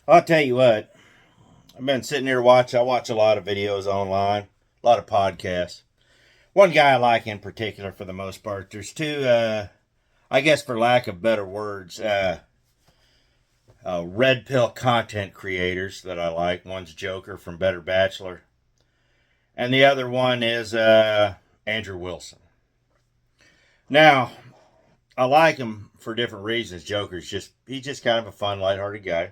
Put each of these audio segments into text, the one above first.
I'll tell you what. I've been sitting here watching. I watch a lot of videos online, a lot of podcasts. One guy I like in particular, for the most part. There's two. I guess for lack of better words, red pill content creators that I like. One's Joker from Better Bachelor, and the other one is Andrew Wilson. Now, I like him for different reasons. Joker's he's just kind of a fun, lighthearted guy.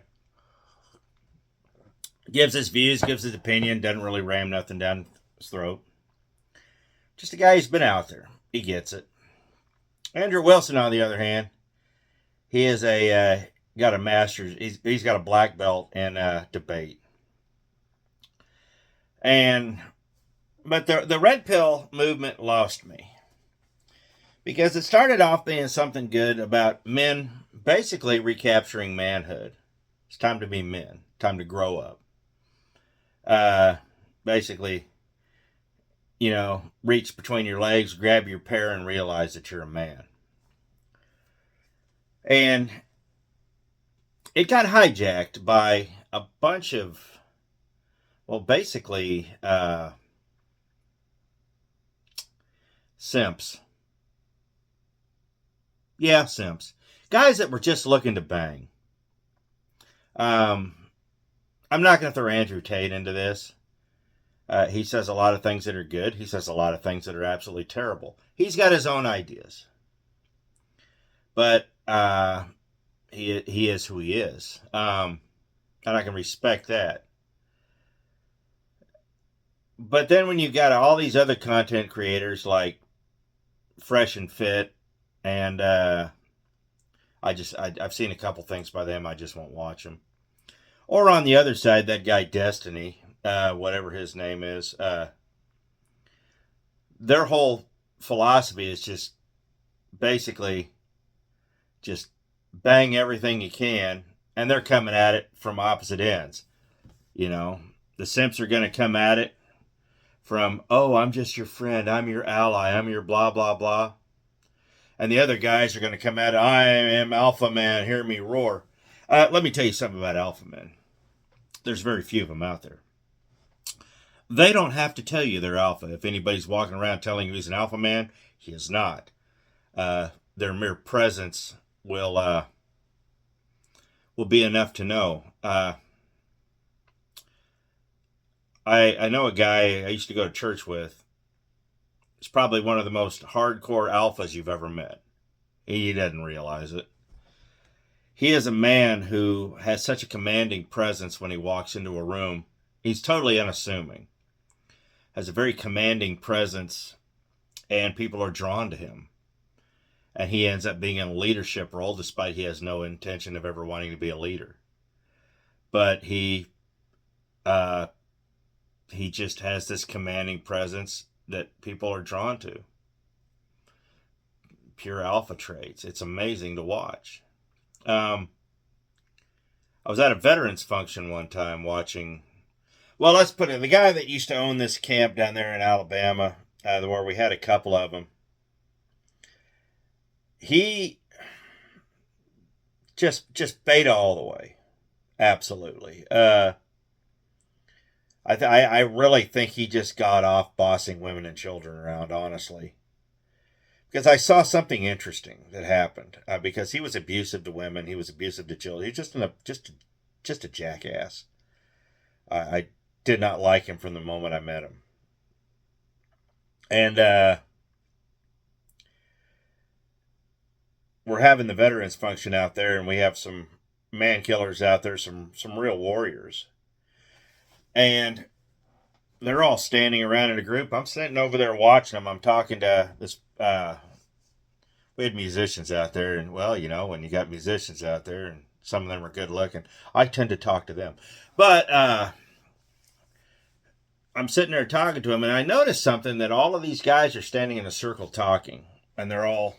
Gives his views, gives his opinion, doesn't really ram nothing down his throat. Just a guy who's been out there. He gets it. Andrew Wilson, on the other hand, he is got a master's. He's got a black belt in debate. And but the red pill movement lost me because it started off being something good about men basically recapturing manhood. It's time to be men. Time to grow up. Uh, Basically, reach between your legs, grab your pair, and realize that you're a man. And it got hijacked by a bunch of, well, basically, simps. Yeah, simps. Guys that were just looking to bang. Um, I'm not going to throw Andrew Tate into this. He says a lot of things that are good. He says a lot of things that are absolutely terrible. He's got his own ideas. But he is who he is. And I can respect that. But then when you got all these other content creators like Fresh and Fit, and I've seen a couple things by them. I just won't watch them. Or on the other side, that guy Destiny, whatever his name is, their whole philosophy is just basically just bang everything you can, and they're coming at it from opposite ends. The simps are going to come at it from, oh, I'm just your friend, I'm your ally, I'm your blah blah blah, and the other guys are going to come at it, I am alpha man, hear me roar. Let me tell you something about alpha men. There's very few of them out there. They don't have to tell you they're alpha. If anybody's walking around telling you he's an alpha man, he is not. Their mere presence will be enough to know. I know a guy I used to go to church with. He's probably one of the most hardcore alphas you've ever met. He doesn't realize it. He is a man who has such a commanding presence when he walks into a room. He's totally unassuming. Has a very commanding presence, and people are drawn to him. And he ends up being in a leadership role despite he has no intention of ever wanting to be a leader. But he just has this commanding presence that people are drawn to. Pure alpha traits. It's amazing to watch. I was at a veterans function one time watching. Well, let's put it. The guy that used to own this camp down there in Alabama, where we had a couple of them, he just beta all the way. Absolutely. I really think he just got off bossing women and children around, honestly. Because I saw something interesting that happened. Because he was abusive to women, he was abusive to children. He was just a jackass. I did not like him from the moment I met him. And we're having the veterans function out there, and we have some man killers out there, some real warriors. And they're all standing around in a group. I'm sitting over there watching them. I'm talking to this. We had musicians out there, and well, when you got musicians out there, and some of them are good looking, I tend to talk to them. But I'm sitting there talking to them, and I noticed something that all of these guys are standing in a circle talking, and they're all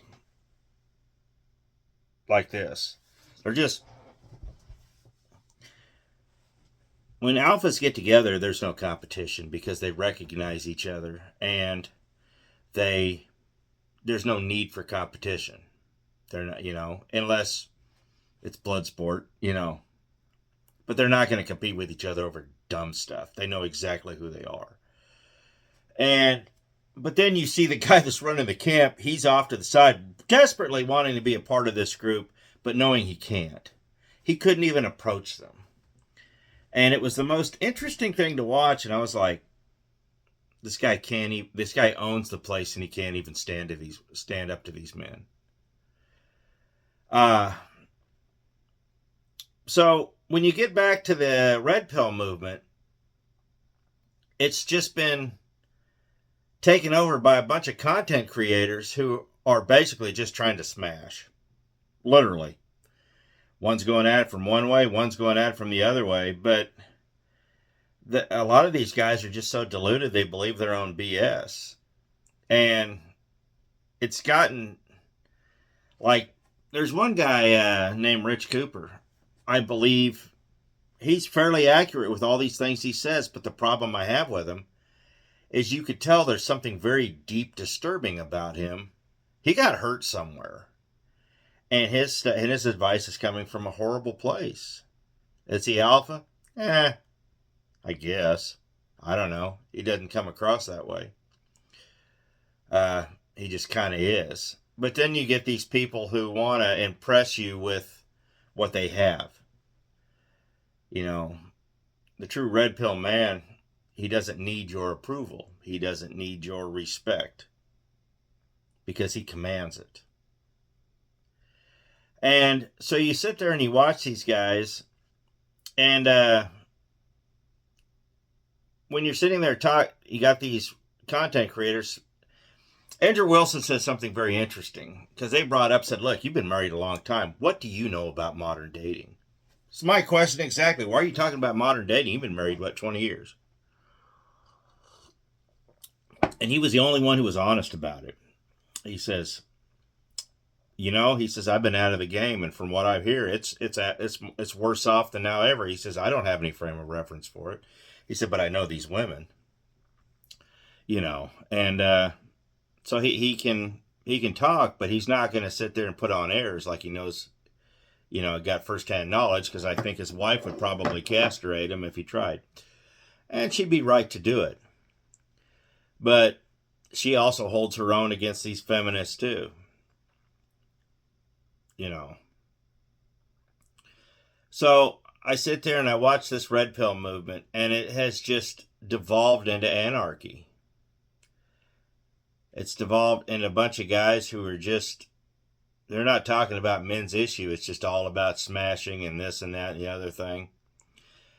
like this. They're just when alphas get together, there's no competition because they recognize each other and there's no need for competition. They're not, unless it's blood sport. But but they're not going to compete with each other over dumb stuff. They know exactly who they are. But then you see the guy that's running the camp, he's off to the side, desperately wanting to be a part of this group, but knowing he can't. He couldn't even approach them. And it was the most interesting thing to watch, and I was like, this guy owns the place and he can't even stand up to these men. So when you get back to the Red Pill movement, it's just been taken over by a bunch of content creators who are basically just trying to smash. Literally. One's going at it from one way, one's going at it from the other way, but a lot of these guys are just so deluded they believe their own BS. And it's gotten, like, there's one guy named Rich Cooper. I believe he's fairly accurate with all these things he says, but the problem I have with him is you could tell there's something very deep disturbing about him. He got hurt somewhere. And his advice is coming from a horrible place. Is he alpha? I guess. I don't know. He doesn't come across that way. He just kind of is. But then you get these people who want to impress you with what they have. You know, the true red pill man, he doesn't need your approval. He doesn't need your respect. Because he commands it. And so you sit there and you watch these guys, and when you're sitting there you got these content creators. Andrew Wilson says something very interesting, because they said, look, you've been married a long time. What do you know about modern dating? It's my question exactly. Why are you talking about modern dating? You've been married, 20 years? And he was the only one who was honest about it. He says, I've been out of the game, and from what I hear, it's worse off than now ever. He says, I don't have any frame of reference for it. He said, but I know these women, and so he can talk, but he's not going to sit there and put on airs like he knows, got firsthand knowledge, because I think his wife would probably castrate him if he tried, and she'd be right to do it. But she also holds her own against these feminists too. So I sit there and I watch this red pill movement, and it has just devolved into anarchy. It's devolved into a bunch of guys who are they're not talking about men's issue. It's just all about smashing and this and that and the other thing.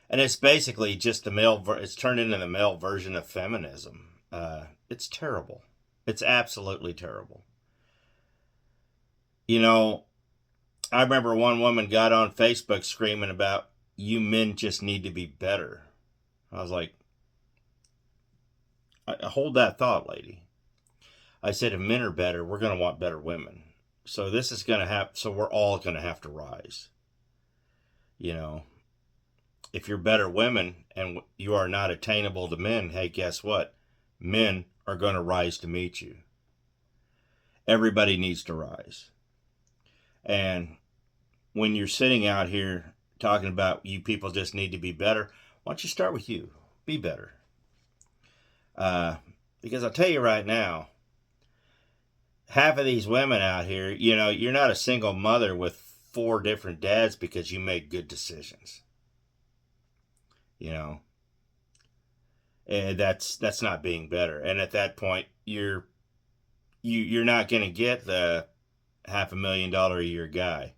And it's basically just it's turned into the male version of feminism. It's terrible. It's absolutely terrible. I remember one woman got on Facebook screaming about, you men just need to be better. I was like, hold that thought, lady. I said, if men are better, we're going to want better women. So this is going to happen. So we're all going to have to rise. If you're better women and you are not attainable to men, hey, guess what? Men are going to rise to meet you. Everybody needs to rise. And when you're sitting out here talking about you people just need to be better, why don't you start with you? Be better. Because I'll tell you right now, half of these women out here, you're not a single mother with 4 different dads because you made good decisions. And that's not being better. And at that point, you're not going to get the $500,000 a year guy.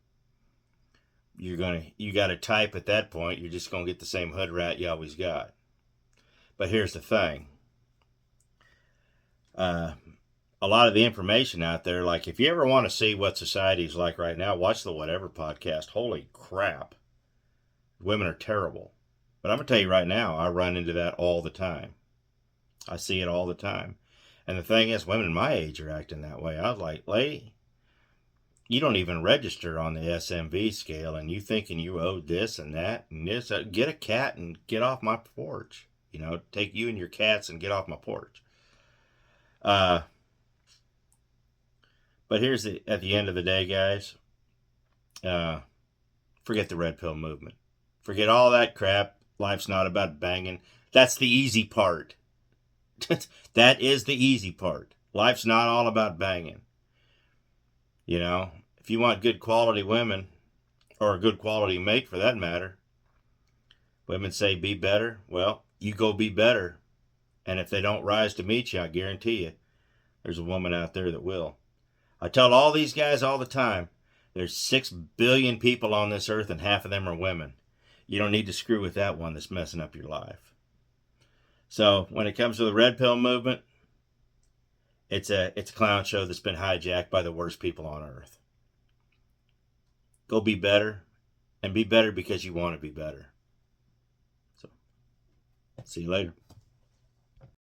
You got to type at that point. You're just going to get the same hood rat you always got. But here's the thing. A lot of the information out there, like if you ever want to see what society's like right now, watch the Whatever podcast. Holy crap. Women are terrible. But I'm going to tell you right now, I run into that all the time. I see it all the time. And the thing is, women my age are acting that way. I was like, lady, you don't even register on the SMV scale, and you thinking you owe this and that and this. Get a cat and get off my porch. Take you and your cats and get off my porch. But here's at the end of the day, guys, forget the red pill movement. Forget all that crap. Life's not about banging. That's the easy part. That is the easy part. Life's not all about banging. You know, if you want good quality women, or a good quality mate for that matter, women say be better. Well, you go be better. And if they don't rise to meet you, I guarantee you, there's a woman out there that will. I tell all these guys all the time, there's 6 billion people on this earth and half of them are women. You don't need to screw with that one that's messing up your life. So when it comes to the red pill movement, it's a clown show that's been hijacked by the worst people on earth. Go be better, and be better because you want to be better. So, see you later.